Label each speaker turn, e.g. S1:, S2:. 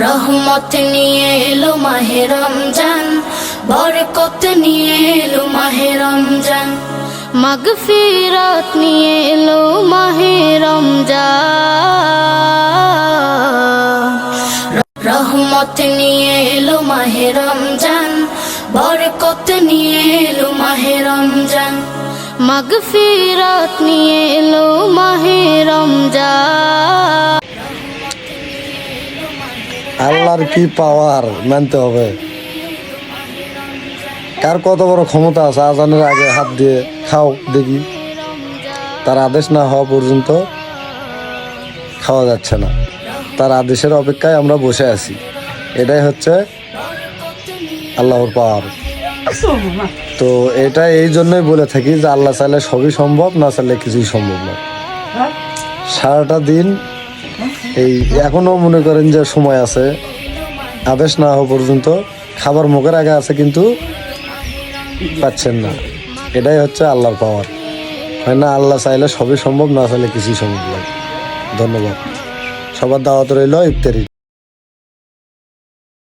S1: রহমত নিয়ে এলো মাহে রমজান, বরকত নিয়ে এলো মাহে রমজান, মাগফিরাত নিয়ে এলো মাহে রমজান। রহমত নিয়ে এলো মাহে রমজান, বরকত নিয়ে এলো মাহে রমজান, মাগফিরাত নিয়ে এলো মাহে রমজান।
S2: আল্লাহর কি পাওয়ার মানতে হবে। কার কত বড় ক্ষমতা আছে আজানের আগে হাত দিয়ে খাও দেখি, তার আদেশ না হওয়া পর্যন্ত খাওয়া যাচ্ছে না। তার আদেশের অপেক্ষায় আমরা বসে আছি। এটাই হচ্ছে আল্লাহর পাওয়ার। তো এটা এই জন্যই বলে থাকি যে আল্লাহ চাইলে সবই সম্ভব, না চাইলে কিছুই সম্ভব না। সারাটা দিন এই এখনো মনে করেন যে সময় আছে, আদেশ না হওয়া পর্যন্ত খাবার মুখের আগে আছে কিন্তু পাচ্ছেন না। এটাই হচ্ছে আল্লাহর পাওয়ার। হয় না, আল্লাহ চাইলে সবই সম্ভব, না চাইলে কিছুই সম্ভব নয়। ধন্যবাদ। সবার দাওয়াত রইল ইফতারি।